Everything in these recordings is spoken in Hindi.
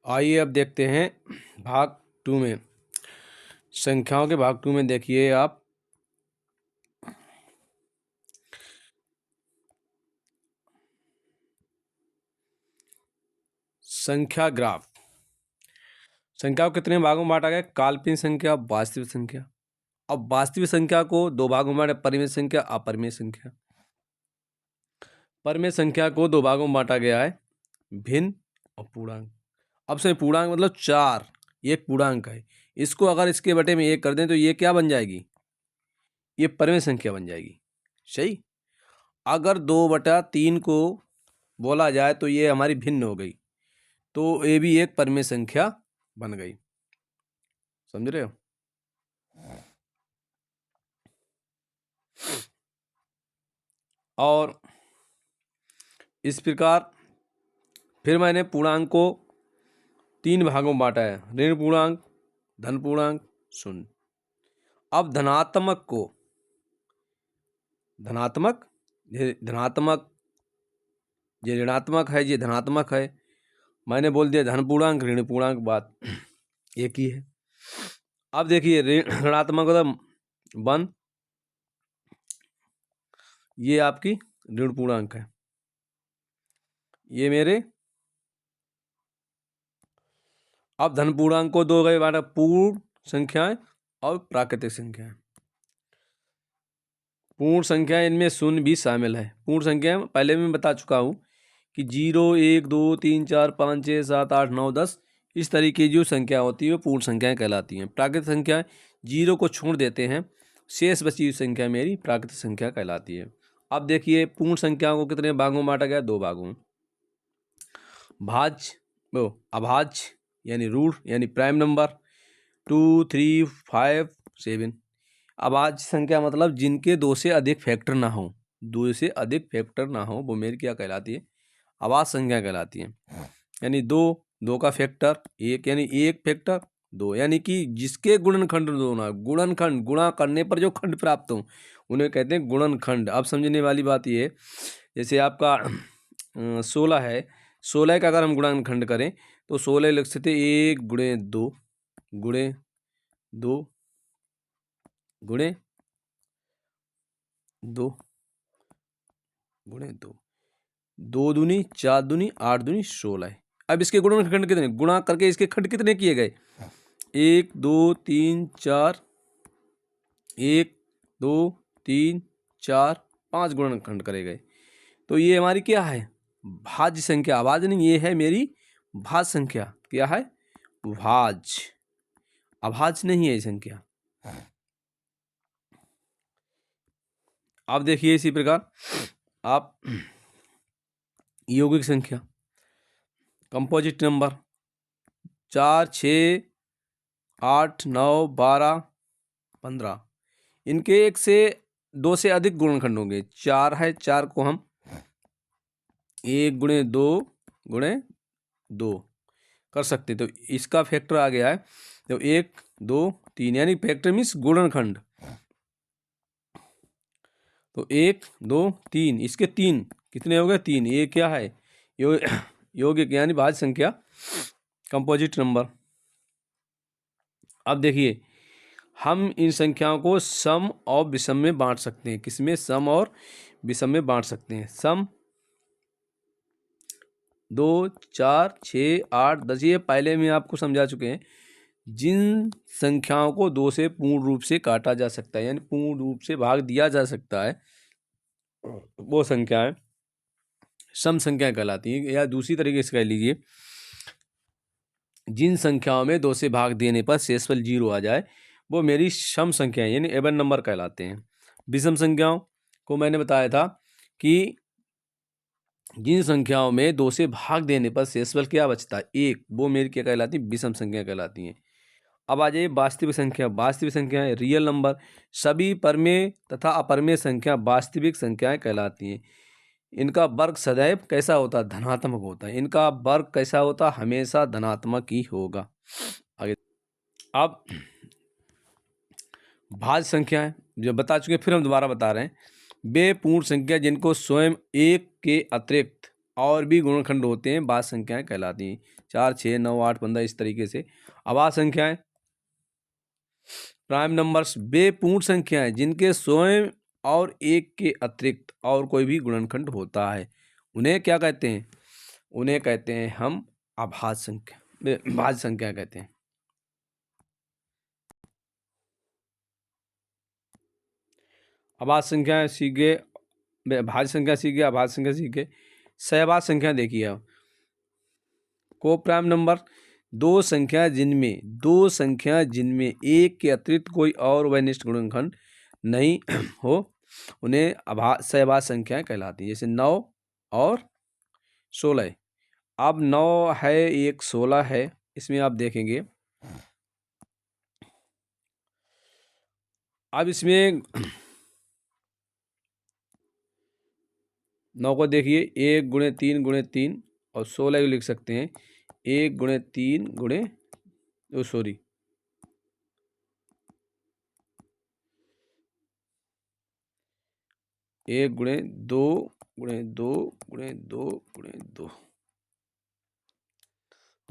आइए अब देखते हैं भाग 2 में। संख्याओं के भाग 2 में देखिए आप संख्या ग्राफ। संख्या को कितने भागों में बांटा गया? काल्पनिक संख्या, वास्तविक संख्या। अब वास्तविक संख्या को दो भागों में बांटा, परिमेय संख्या, अपरिमेय संख्या। परिमेय संख्या को दो भागों में बांटा गया है, भिन्न और पूर्णांक। अब से पूर्णांक मतलब 4 एक पूर्णांक है। इसको अगर इसके बटे में 1 कर दें तो ये क्या बन जाएगी? ये परिमेय संख्या बन जाएगी। सही। अगर 2/3 को बोला जाए तो ये हमारी भिन्न हो गई, तो ये भी एक परिमेय संख्या बन गई। समझ रहे हो? और इस प्रकार फिर मैंने पूर्णांक को 3 भागों में बांटा है, ऋण पूर्णांक, धन पूर्णांक, शून्य। अब धनात्मक को धनात्मक, ये धनात्मक, ये ऋणात्मक है, ये धनात्मक है। मैंने बोल दिया धन पूर्णांक, ऋण पूर्णांक, बात एक ही है। अब देखिए ऋणात्मक मतलब 1, ये आपकी ऋण पूर्णांक है। ये मेरे अब धन पूर्णांक को 2 गए बांटा, पूर्ण संख्याएं और प्राकृतिक संख्याएं। पूर्ण संख्या इनमें शून्य भी शामिल है। पूर्ण संख्या पहले मैं बता चुका हूँ कि 0, 1, 2, 3, 4, 5, 6, 7, 8, 9, 10 इस तरीके की जो संख्या होती है वो पूर्ण संख्याएं कहलाती हैं। प्राकृतिक संख्याएं 0 को छोड़ देते हैं, शेष बची हुई संख्या मेरी प्राकृतिक संख्या कहलाती है। अब देखिए पूर्ण संख्याओं को कितने भागों में बांटा गया? 2 भागों में। भाज्य अभाज्य यानी रूट यानी प्राइम नंबर 2, 3, 5, 7। अभाज्य संख्या मतलब जिनके 2 से अधिक फैक्टर ना हो, 2 से अधिक फैक्टर ना हो, वो मेरी क्या कहलाती है? अभाज्य संख्या कहलाती है। यानी 2 का फैक्टर 1 यानी 1 फैक्टर 2, यानी कि जिसके गुणनखंड 2 ना, गुणनखंड गुणा करने पर जो खंड प्राप्त हो उन्हें कहते हैं गुणनखंड। अब समझने वाली बात ये, जैसे आपका 16 है, 16 का अगर हम गुणनखंड करें तो 16 लिख सकते 1 गुणे 2 गुणे 2 गुणे 2 गुणे 2, 2 दूनी 4 दूनी 8 दूनी 16 है। अब इसके गुणनखंड कितने? गुणा करके इसके खंड कितने किए गए? 1, 2, 3, 4, 1, 2, 3, 4, 5 गुणनखंड करे गए। तो ये हमारी क्या है? भाज्य संख्या। अभाज्य नहीं, ये है मेरी भाज्य संख्या। क्या है? भाज्य। अभाज्य नहीं है ये संख्या। अब देखिए इसी प्रकार आप यौगिक संख्या, कंपोजिट नंबर 4, 6, 8, 9, 12, 15, इनके 1 से 2 से अधिक गुणनखंड होंगे। 4 है, 4 को हम 1 गुणे 2 गुणे 2 कर सकते, तो इसका फैक्टर आ गया है। तो 1, 2, 3 यानी फैक्टर मीन्स गुणनखंड। तो 1, 2, 3, इसके 3 कितने हो गए? 3। ये क्या है? यौगिक यानी भाज्य संख्या, कंपोजिट नंबर। अब देखिए हम इन संख्याओं को सम और विषम में बांट सकते हैं। किसमें? सम और विषम में बांट सकते हैं। सम 2, 4, 6, 8, 10, ये पहले में आपको समझा चुके हैं। जिन संख्याओं को 2 से पूर्ण रूप से काटा जा सकता है यानी पूर्ण रूप से भाग दिया जा सकता है, वो संख्याएं सम संख्याएं कहलाती हैं। या दूसरी तरीके से कह लीजिए, जिन संख्याओं में 2 से भाग देने पर शेषफल 0 आ जाए वो मेरी सम संख्याएं यानी एवन नंबर कहलाते हैं। विषम संख्याओं को मैंने बताया था कि जिन संख्याओं में 2 से भाग देने पर शेषफल क्या बचता है? 1, वो मेरी क्या कहलाती है? विषम संख्या कहलाती हैं। अब आ जाइए वास्तविक संख्या। वास्तविक संख्याएं रियल नंबर, सभी परमेय तथा अपरमेय संख्या वास्तविक संख्याएं कहलाती हैं। इनका वर्ग सदैव कैसा होता है? धनात्मक होता है। इनका वर्ग कैसा होता है? हमेशा धनात्मक ही होगा। आगे अब भाज्य संख्याएं जो बता चुके, फिर हम दोबारा बता रहे हैं। वे पूर्ण संख्या जिनको स्वयं 1 के अतिरिक्त और भी गुणनखंड होते हैं, भाज्य संख्याएं कहलाती हैं। 4, 6, 9, 8, 15 इस तरीके से। अभाज्य संख्याएं, प्राइम नंबर्स वे पूर्ण संख्याएं जिनके स्वयं और एक के अतिरिक्त और कोई भी गुणनखंड होता है, उन्हें क्या कहते हैं? उन्हें कहते हैं हम अभाज्य संख्या, भाज्य संख्या कहते हैं। अभाज्य संख्या सीख गए, भाज्य संख्या सीख गए, अभाज्य संख्या सीख गए। सहभाज्य संख्या देखिए आप, को प्राइम नंबर दो संख्या जिनमें एक के अतिरिक्त कोई और वनिष्ठ गुणनखंड नहीं हो, उन्हें सहभाज्य संख्याएं कहलाती हैं। जैसे 9 और 16। अब 9 है, एक 16 है, इसमें आप देखेंगे, अब इसमें 9 को देखिए, 1 गुणे 3 गुणे 3 और 16 को लिख सकते हैं 1 गुणे 3 गुणे 1 गुणे 2 गुणे 2 गुणे 2 गुणे 2,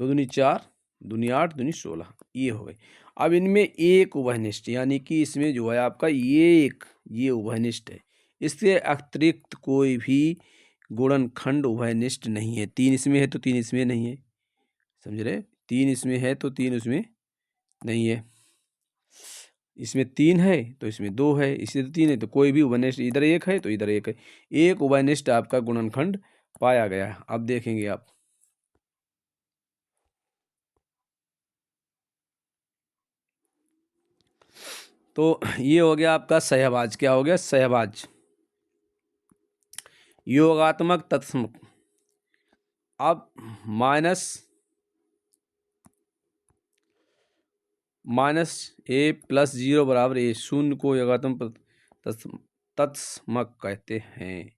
2 दूनी 4, दूनी 8, दूनी 16, ये हो गए। अब इनमें एक उभयनिष्ठ, यानी कि इसमें जो है आपका ये उभयनिष्ठ है, इससे अतिरिक्त कोई भी गुणनखंड उभयनिष्ठ नहीं है। 3 इसमें है तो 3 इसमें नहीं है, समझ रहे? 3 इसमें है तो 3 उसमें नहीं है, इसमें 3 है तो इसमें 2 है, इसमें 3 है तो कोई भी उभयनिष्ठ, इधर 1 है तो इधर 1 है, एक उभयनिष्ठ आपका गुणनखंड पाया गया है। अब देखेंगे आप, तो ये हो गया आपका सहभाज्य। क्या हो गया? सहभाज्य। योगात्मक तत्समक। अब माइनस ए प्लस 0 बराबर ए, शून्य को योगात्मक तत्समक कहते हैं।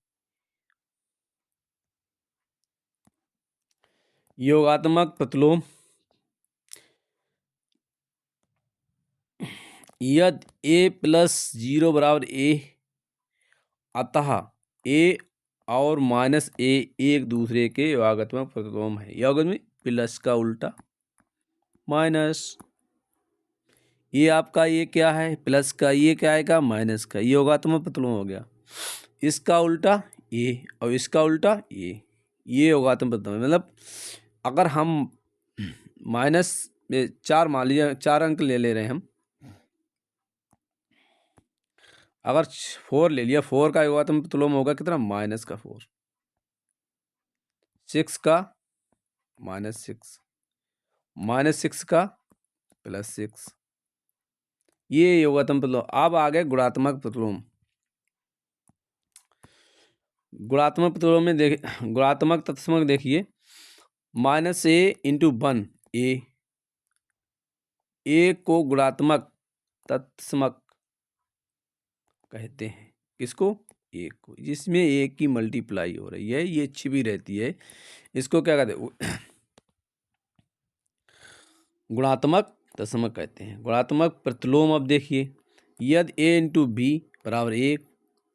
योगात्मक प्रतिलोम, यदि ए प्लस 0 बराबर ए, अतः ए और माइनस ए एक दूसरे के योगात्मक प्रतिलोम है। योगात्मक प्लस का उल्टा माइनस, ये आपका ये क्या है? प्लस का, ये क्या आएगा? माइनस का। ये योगात्मक प्रतिलोम हो गया। इसका उल्टा ये और इसका उल्टा ये योगात्मक प्रतिलोम। मतलब अगर हम माइनस में 4 मान लीजिए, 4 अंक ले रहे हैं हम, अगर 4 ले लिया, 4 का योगात्मक प्रतिलोम होगा कितना? माइनस का 4। 6 का माइनस 6, माइनस 6 का प्लस 6, ये योगात्मक प्रतिलोम। अब आ गए गुणात्मक प्रतिलोम। गुणात्मक प्रतिलोम में देखिए, गुणात्मक तत्समक देखिए, माइनस ए इंटू 1 ए को गुणात्मक तत्समक कहते हैं। किसको? एक को, जिसमें एक की मल्टीप्लाई हो रही है, ये छिपी रहती है, इसको क्या कहते हैं? गुणात्मक तत्समक कहते हैं। गुणात्मक प्रतिलोम अब देखिए, यदि ए इंटू बी बराबर 1,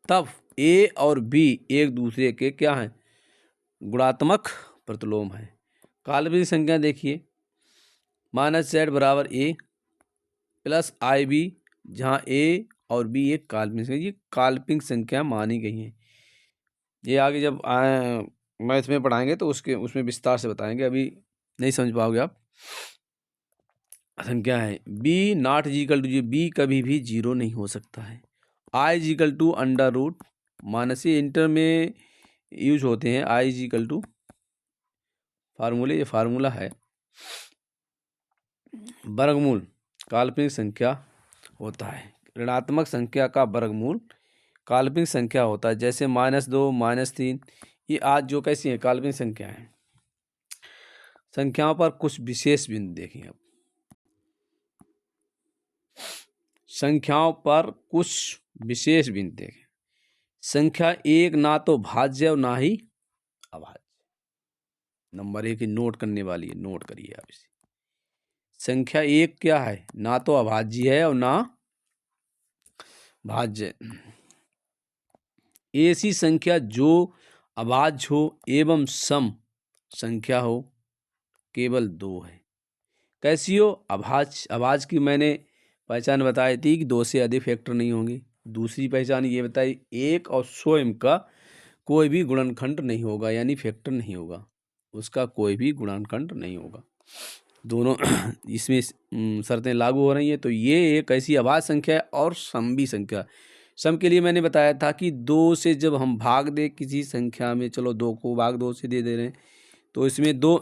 तब ए और बी एक दूसरे के क्या हैं? गुणात्मक प्रतिलोम है। काल्पनिक संख्या देखिए, माइनस जेड बराबर ए प्लस आई बी, जहाँ ए और बी एक काल्पनिक संख्या, ये काल्पनिक संख्या मानी गई हैं। ये आगे जब मैथ में पढ़ाएंगे तो उसमें विस्तार से बताएंगे, अभी नहीं समझ पाओगे आप। संख्या है B not equal to G, B कभी भी 0 नहीं हो सकता है। I equal to under root minus, ये इंटर में यूज होते हैं। आई इजिकल टू फार्मूले, ये फार्मूला है। वर्गमूल काल्पनिक संख्या होता है। ऋणात्मक संख्या का वर्गमूल काल्पनिक संख्या होता है। जैसे -2 -3, ये आज जो कैसी है? काल्पनिक संख्या है। संख्याओं पर कुछ विशेष बिंदु देखें अब। संख्याओं पर कुछ विशेष बिंदु देखें। संख्या 1 ना तो भाज्य और ना ही अभाज्य। नंबर 1 नोट करने वाली है, नोट करिए आप इसे। संख्या 1 क्या है? ना तो अभाज्य है और ना भाज्य। ऐसी संख्या जो अभाज्य हो एवं सम संख्या हो केवल 2 है। कैसी हो? अभाज्य की मैंने पहचान बताई थी कि 2 से अधिक फैक्टर नहीं होंगे। दूसरी पहचान ये बताई, एक और स्वयं का कोई भी गुणनखंड नहीं होगा, यानी फैक्टर नहीं होगा, उसका कोई भी गुणनखंड नहीं होगा। दोनों इसमें शर्तें लागू हो रही हैं। तो ये एक ऐसी अभाज्य संख्या है और समवी संख्या। सम के लिए मैंने बताया था कि 2 से जब हम भाग दे किसी संख्या में, चलो 2 को भाग 2 से दे रहे हैं, तो इसमें 2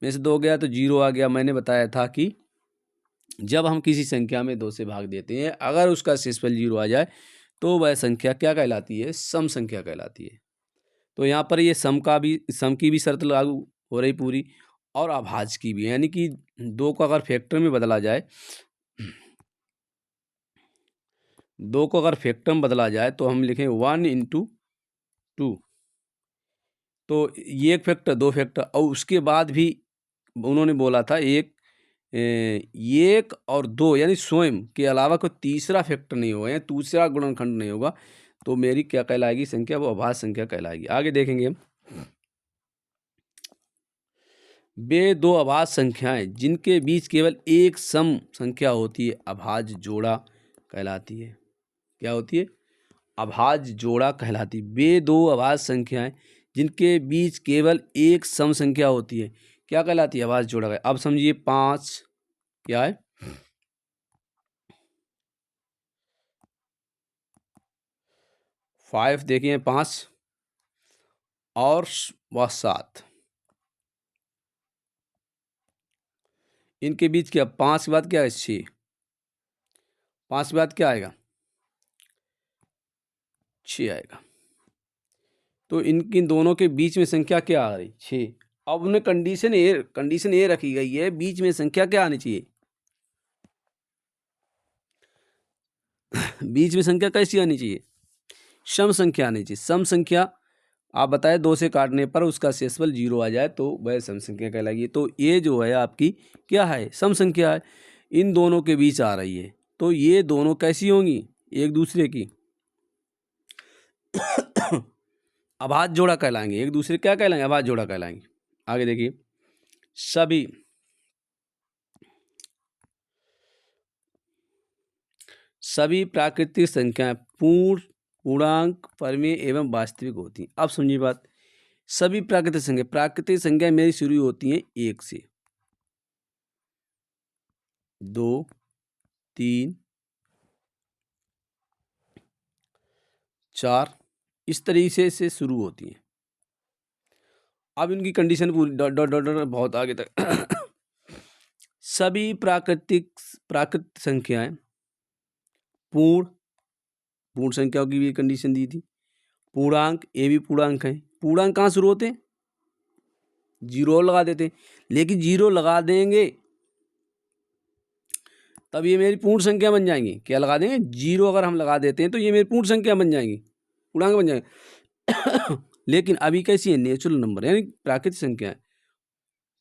में से 2 गया तो 0 आ गया। मैंने बताया था कि जब हम किसी संख्या में 2 से भाग देते हैं, अगर उसका शेषफल 0 आ जाए तो वह संख्या क्या कहलाती है? सम संख्या कहलाती है। तो यहाँ पर ये सम की भी शर्त लागू हो रही पूरी, और अभाज्य की भी, यानी कि 2 को अगर फैक्टर में बदला जाए, 2 को अगर फैक्टर में बदला जाए तो हम लिखें 1 × 2, तो ये एक फैक्टर, 2 फैक्टर, और उसके बाद भी उन्होंने बोला था एक और 2 यानी स्वयं के अलावा कोई तीसरा फैक्टर नहीं होगा, या दूसरा गुणनखंड नहीं होगा, तो मेरी क्या कहलाएगी संख्या? वो अभाज्य संख्या कहलाएगी। आगे देखेंगे हम। वे 2 अभाज्य संख्याएं जिनके बीच केवल एक सम संख्या होती है अभाज्य जोड़ा कहलाती है। क्या होती है? अभाज्य जोड़ा कहलाती है। वे 2 अभाज्य संख्याएं जिनके बीच केवल एक सम संख्या होती है क्या कहलाती है? अभाज्य जोड़ा। अब समझिए 5 क्या है? 5 देखिए, 5 और वह 7, इनके बीच क्या? 5 के बाद क्या है? 6। 5 के बाद क्या आएगा? 6 आएगा। तो इनकी दोनों के बीच में संख्या क्या आ रही? 6। अब उन्हें कंडीशन ये रखी गई है, बीच में संख्या क्या आनी चाहिए? बीच में संख्या कैसी आनी चाहिए? सम संख्या आनी चाहिए। सम संख्या आप बताए 2 से काटने पर उसका शेषफल 0 आ जाए तो वह सम संख्या कहलाएगी। तो ये जो है आपकी क्या है? सम संख्या है। इन दोनों के बीच आ रही है, तो ये दोनों कैसी होंगी? एक दूसरे की अभाज्य जोड़ा कहलाएंगे। एक दूसरे क्या कहलाएंगे? अभाज्य जोड़ा कहलाएंगे। आगे देखिए, सभी प्राकृतिक संख्याएं पूर्ण, पूर्णांक, परिमेय एवं वास्तविक होती हैं। अब समझिए बात, सभी प्राकृतिक संख्या मेरी शुरू होती हैं 1 से, 2, 3, 4, इस तरीके से शुरू होती हैं। अब इनकी कंडीशन पूरी डॉट डॉट डॉट डॉट बहुत आगे तक सभी प्राकृतिक संख्याएं पूर्ण संख्याओं की भी कंडीशन दी थी। पूर्णांक, ये भी पूर्णांक है। पूर्णांक कहाँ शुरू होते हैं? 0 लगा देते हैं, लेकिन 0 लगा देंगे तब ये मेरी पूर्ण संख्या बन जाएंगी। क्या लगा देंगे? 0 अगर हम लगा देते हैं तो ये मेरी पूर्ण संख्या बन जाएंगी, पूर्णांक बन जाएंगे। लेकिन अभी कैसी है? नेचुरल नंबर, यानी प्राकृतिक संख्या है।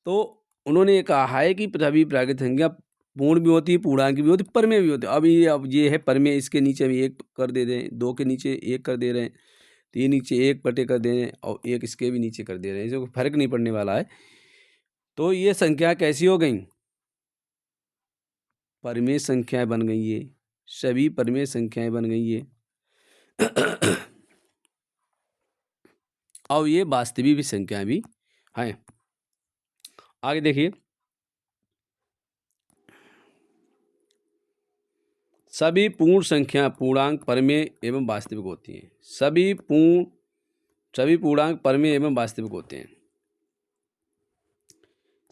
तो उन्होंने ये कहा है कि सभी प्राकृतिक संख्या पूर्ण भी होती है, पूर्णांक भी होती है, परिमेय भी होती है। अब ये है परिमेय, इसके नीचे हम 1 कर दे रहे हैं, 2 के नीचे 1 कर दे रहे हैं, 3 नीचे 1 बटे कर दे रहे हैं, और 1 इसके भी नीचे कर दे रहे हैं, इसमें कोई फर्क नहीं पड़ने वाला है। तो ये संख्या कैसी हो गई? परिमेय संख्याएं बन गई ये, सभी परिमेय संख्याएं बन गई ये। और ये वास्तविक भी संख्याएं भी हैं। आगे देखिए, सभी पूर्ण संख्या पूर्णांक, परिमेय एवं वास्तविक होती हैं। सभी पूर्णांक परिमेय एवं वास्तविक होते हैं।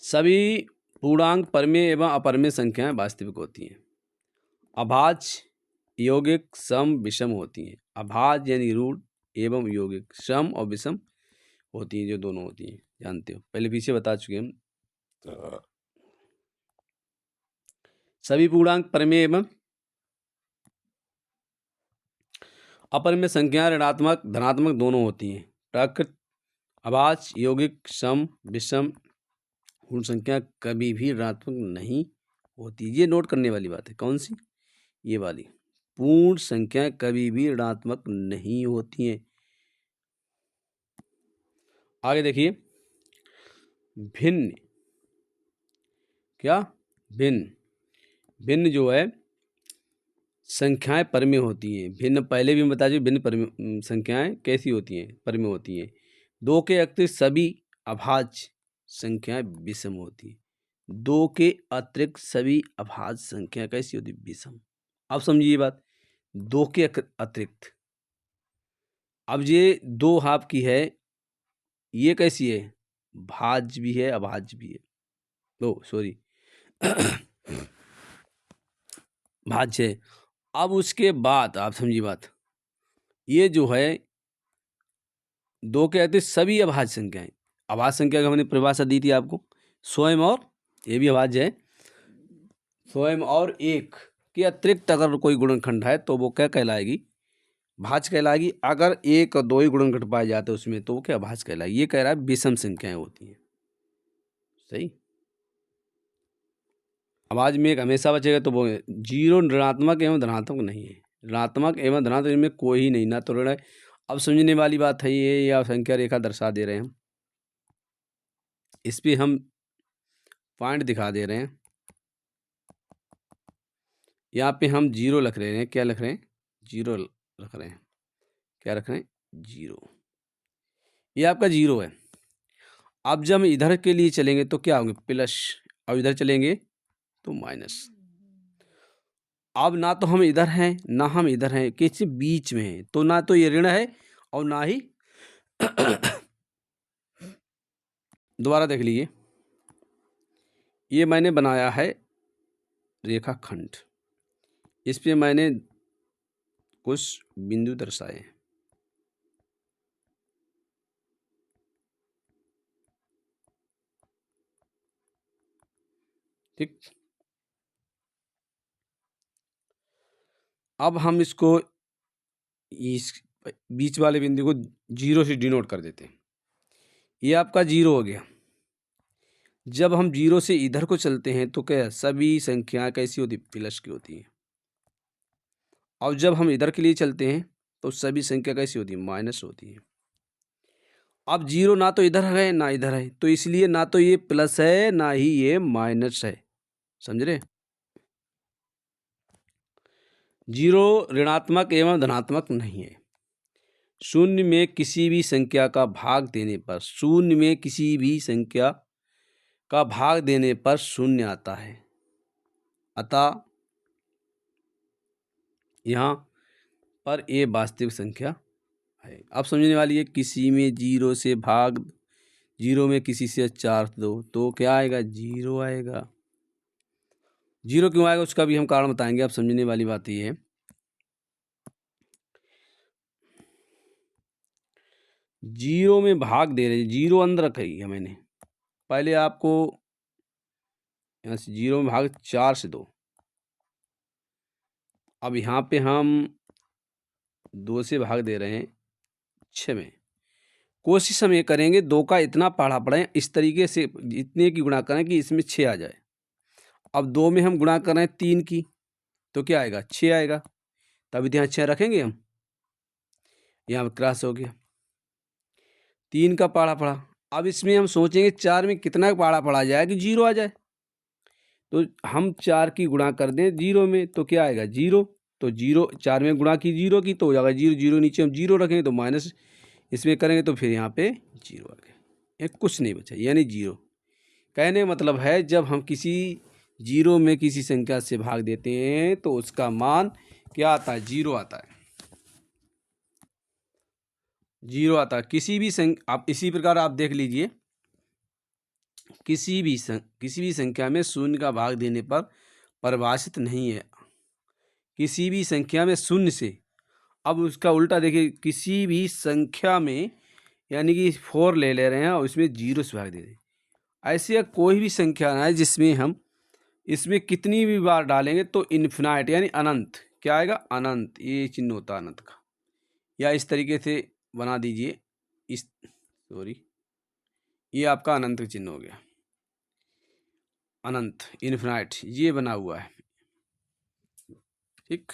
सभी पूर्णांक परिमेय एवं अपरिमेय संख्याएं वास्तविक होती हैं। अभाज्य, यौगिक, सम, विषम होती हैं। अभाज्य यानी रूट एवं यौगिक, सम और विषम होती हैं, जो दोनों होती हैं, जानते हो, पहले पीछे बता चुके हम। सभी पूर्णांक परिमेय एवं अपरिमेय संख्याएं ऋणात्मक, धनात्मक दोनों होती हैं। प्राकृत, अभाज्य, यौगिक, सम, विषम पूर्ण संख्या कभी भी ऋणात्मक नहीं होती। ये नोट करने वाली बात है। कौन सी? ये वाली। पूर्ण संख्या कभी भी ऋणात्मक नहीं होती हैं। आगे देखिए, भिन्न, क्या, भिन्न, भिन्न जो है संख्याएं परमेय होती हैं। भिन्न पहले भी हम बता चुके, भिन्न परमेय संख्याएं कैसी होती हैं, परमेय होती हैं। दो के अतिरिक्त सभी अभाज्य संख्याएं विषम होती हैं। दो के अतिरिक्त सभी अभाज्य संख्या कैसी होती है, विषम। अब समझिए ये बात, दो के अतिरिक्त, अब ये दो आपकी है, ये कैसी है, भाज्य भी है अभाज्य भी है, ओ सॉरी भाज्य है। अब उसके बाद आप समझिए बात, ये जो है दो के अतिरिक्त सभी अभाज्य संख्याएं, अभाज्य संख्या का हमने परिभाषा दी थी आपको, स्वयं और, ये भी अभाज्य है, स्वयं और एक के अतिरिक्त अगर कोई गुणनखंड है तो वो क्या कहलाएगी, भाज्य कहलाएगी। अगर एक और दो ही गुणनखंड पाए जाते हैं उसमें तो वो क्या, भाज्य कहलाएगी। ये कह रहा है विषम संख्याएं होती हैं, सही। अभाज्य में एक हमेशा बचेगा तो वो जीरो, ऋणात्मक एवं धनात्मक नहीं है, ऋणात्मक एवं धनात्मक इनमें कोई ही नहीं, ना तो ऋण है। अब समझने वाली बात है ये, या संख्या रेखा दर्शा दे रहे हैं हम, इस पे हम पॉइंट दिखा दे रहे हैं। यहाँ पे हम जीरो रख रहे हैं, क्या लिख रहे हैं, जीरो रख रहे हैं, क्या रख रहे हैं, जीरो। ये आपका जीरो है। अब जब हम इधर के लिए चलेंगे तो क्या होंगे, प्लस, अब इधर चलेंगे तो माइनस। अब ना तो हम इधर हैं ना हम इधर हैं, किसी बीच में है, तो ना तो ये ऋण है और ना ही दोबारा देख लीजिए, ये मैंने बनाया है रेखाखंड, इस पे मैंने कुछ बिंदु दर्शाए, ठीक। अब हम इसको, इस बीच वाले बिंदु को जीरो से डिनोट कर देते हैं, ये आपका जीरो हो गया। जब हम जीरो से इधर को चलते हैं तो क्या, सभी संख्याएं कैसी होती, प्लस की होती है। और जब हम इधर के लिए चलते हैं तो सभी संख्या कैसी होती है, माइनस होती है। अब जीरो ना तो इधर है ना इधर है, तो इसलिए ना तो ये प्लस है ना ही ये माइनस है, समझ रहे। जीरो ऋणात्मक एवं धनात्मक नहीं है। शून्य में किसी भी संख्या का भाग देने पर, शून्य में किसी भी संख्या का भाग देने पर शून्य आता है, अतः यहाँ पर ये वास्तविक संख्या है। अब समझने वाली है, किसी में जीरो से भाग, जीरो में किसी से 4 दो तो क्या आएगा, जीरो आएगा। जीरो क्यों आएगा उसका भी हम कारण बताएंगे। अब समझने वाली बात ये है, जीरो में भाग दे रहे, जीरो अंदर रखी है मैंने, पहले आपको यहाँ से जीरो में भाग 4 से दो, अब यहाँ पे हम 2 से भाग दे रहे हैं 6 में। कोशिश हम ये करेंगे 2 का इतना पढ़ा पढ़ें, इस तरीके से इतने की गुणा करें कि इसमें 6 आ जाए। अब 2 में हम गुणा कर रहे हैं 3 की, तो क्या आएगा, 6 आएगा, तभी तो यहाँ 6 रखेंगे हम, यहाँ क्रॉस हो गया। 3 का पाड़ा पड़ा, अब इसमें हम सोचेंगे 4 में कितना पाड़ा पड़ा जाए कि जीरो आ जाए, तो हम 4 की गुणा कर दें जीरो में तो क्या आएगा, जीरो। तो जीरो 4 में गुणा की जीरो की तो हो जाएगा जीरो, जीरो नीचे हम जीरो रखेंगे तो माइनस इसमें करेंगे तो फिर यहाँ पे जीरो आ गया, ये कुछ नहीं बचा, यानी जीरो। कहने का मतलब है, जब हम किसी जीरो में किसी संख्या से भाग देते हैं तो उसका मान क्या आता है, जीरो आता है, जीरो आता है। किसी भी संख्या, आप इसी प्रकार आप देख लीजिए, किसी भी संख्या में शून्य का भाग देने पर परिभाषित नहीं है, किसी भी संख्या में शून्य से। अब उसका उल्टा देखिए, किसी भी संख्या में, यानी कि 4 ले रहे हैं और उसमें जीरो से भाग दे रहे हैं, ऐसी कोई भी संख्या ना है जिसमें हम इसमें कितनी भी बार डालेंगे तो इन्फिनाइट यानी अनंत, क्या आएगा, अनंत, ये चिन्ह होता है अनंत का। या इस तरीके से बना दीजिए, इस, सॉरी, ये आपका अनंत का चिन्ह हो गया, अनंत, इन्फिनाइट, ये बना हुआ है, ठीक।